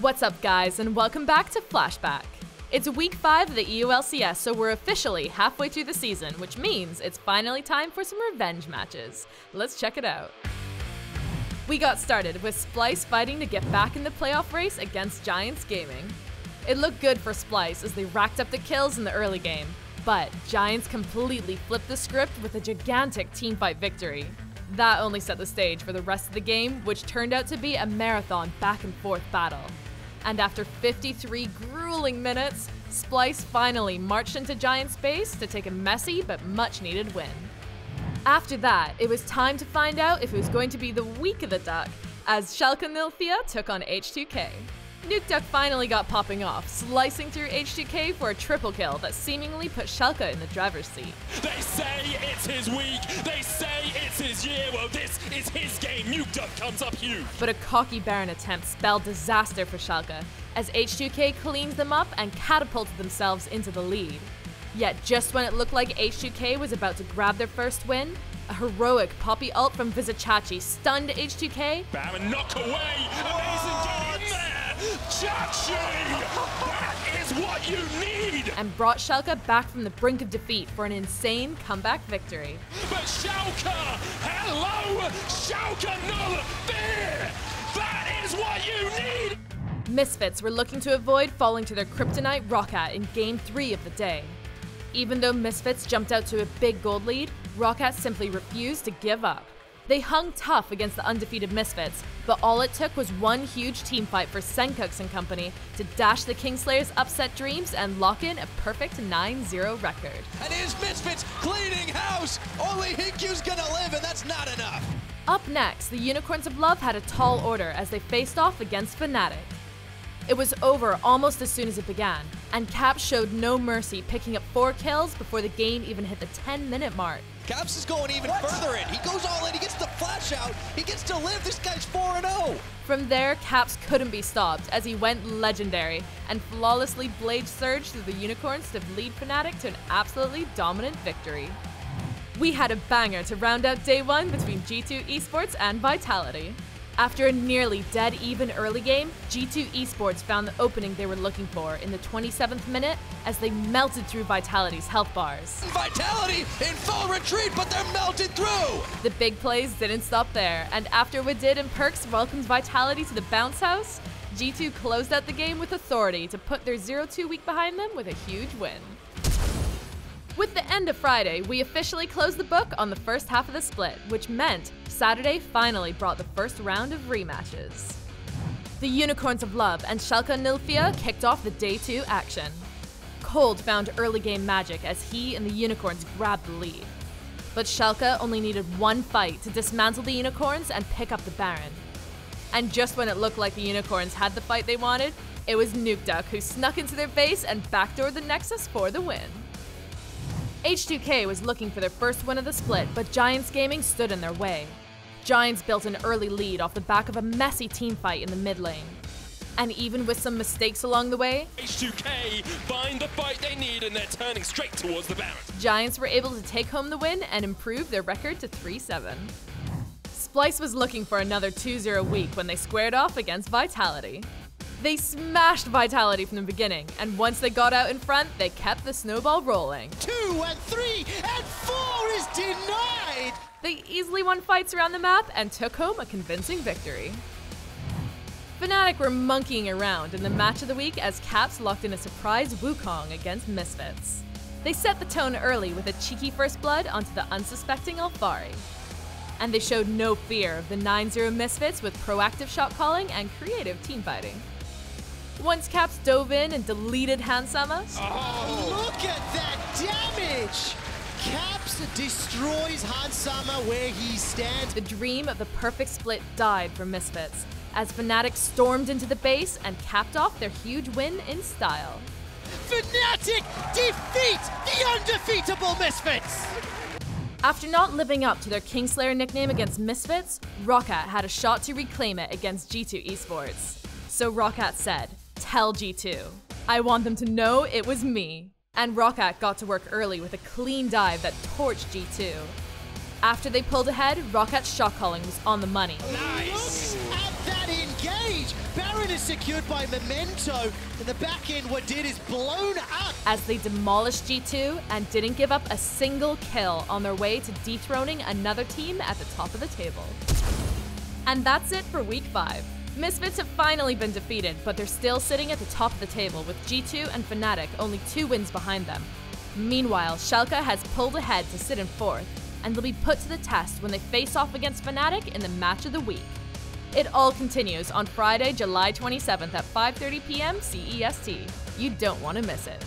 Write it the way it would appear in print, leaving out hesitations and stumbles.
What's up, guys, and welcome back to Flashback. It's week 5 of the EULCS, so we're officially halfway through the season, which means it's finally time for some revenge matches. Let's check it out. We got started with Splyce fighting to get back in the playoff race against Giants Gaming. It looked good for Splyce as they racked up the kills in the early game, but Giants completely flipped the script with a gigantic teamfight victory. That only set the stage for the rest of the game, which turned out to be a marathon back-and-forth battle. And after 53 grueling minutes, Splyce finally marched into Giants' base to take a messy but much-needed win. After that, it was time to find out if it was going to be the week of the Duck, as Schalke 04 took on H2K. Nukeduck finally got popping off, slicing through H2K for a triple kill that seemingly put Schalke in the driver's seat. They say it's his week, they say it's his year, well this is his game, Nukeduck comes up huge. But a cocky Baron attempt spelled disaster for Schalke, as H2K cleans them up and catapulted themselves into the lead. Yet just when it looked like H2K was about to grab their first win, a heroic Poppy ult from Vizicsacsi stunned H2K. Baron knock away, amazing get in there! Chachi! That is what you need! And brought Schalke back from the brink of defeat for an insane comeback victory. But Schalke! Hello! Schalke null fear! That is what you need! Misfits were looking to avoid falling to their kryptonite Roccat in Game 3 of the day. Even though Misfits jumped out to a big gold lead, Roccat simply refused to give up. They hung tough against the undefeated Misfits, but all it took was one huge teamfight for Sencux and company to dash the Kingslayer's upset dreams and lock in a perfect 9-0 record. And here's Misfits cleaning house! Only Hinkyu's gonna live, and that's not enough! Up next, the Unicorns of Love had a tall order as they faced off against Fnatic. It was over almost as soon as it began, and Caps showed no mercy, picking up 4 kills before the game even hit the 10-minute mark. Caps is going even further in. He goes all in, he gets the flash out, he gets to live. This guy's 4-0. From there, Caps couldn't be stopped as he went legendary and flawlessly blade surged through the Unicorns to lead Fnatic to an absolutely dominant victory. We had a banger to round out day 1 between G2 Esports and Vitality. After a nearly dead-even early game, G2 Esports found the opening they were looking for in the 27th minute as they melted through Vitality's health bars. Vitality in full retreat, but they're melted through! The big plays didn't stop there, and after Wadid and Perkz welcomed Vitality to the bounce house, G2 closed out the game with authority to put their 0-2 week behind them with a huge win. With the end of Friday, we officially closed the book on the first half of the split, which meant Saturday finally brought the first round of rematches. The Unicorns of Love and Schalke 04 kicked off the Day 2 action. Cold found early game magic as he and the Unicorns grabbed the lead. But Schalke only needed one fight to dismantle the Unicorns and pick up the Baron. And just when it looked like the Unicorns had the fight they wanted, it was Nukeduck who snuck into their base and backdoored the Nexus for the win. H2K was looking for their first win of the split, but Giants Gaming stood in their way. Giants built an early lead off the back of a messy teamfight in the mid lane. And even with some mistakes along the way, H2K find the fight they need and they're turning straight towards the Baron. Giants were able to take home the win and improve their record to 3-7. Splyce was looking for another 2-0 week when they squared off against Vitality. They smashed Vitality from the beginning, and once they got out in front, they kept the snowball rolling. 2 and 3 and 4 is denied! They easily won fights around the map and took home a convincing victory. Fnatic were monkeying around in the match of the week as Caps locked in a surprise Wukong against Misfits. They set the tone early with a cheeky first blood onto the unsuspecting Alphari. And they showed no fear of the 9-0 Misfits with proactive shot calling and creative teamfighting. Once Caps dove in and deleted Hansama, Look at that damage! Caps destroys Hansama where he stands. the dream of the perfect split died for Misfits, as Fnatic stormed into the base and capped off their huge win in style. Fnatic defeat the undefeatable Misfits! After not living up to their Kingslayer nickname against Misfits, Roccat had a shot to reclaim it against G2 Esports. So Roccat said, "Tell G2, I want them to know it was me." And Roccat got to work early with a clean dive that torched G2. After they pulled ahead, Rockat's shot calling was on the money. Nice! Look at that engage! stage. Baron is secured by Memento, and the back end Wadid is blown up. As they demolished G2 and didn't give up a single kill on their way to dethroning another team at the top of the table. And that's it for Week 5. Misfits have finally been defeated, but they're still sitting at the top of the table with G2 and Fnatic only 2 wins behind them. Meanwhile, Schalke has pulled ahead to sit in 4th, and they'll be put to the test when they face off against Fnatic in the match of the week. It all continues on Friday, July 27th at 5:30 p.m. CEST. You don't want to miss it.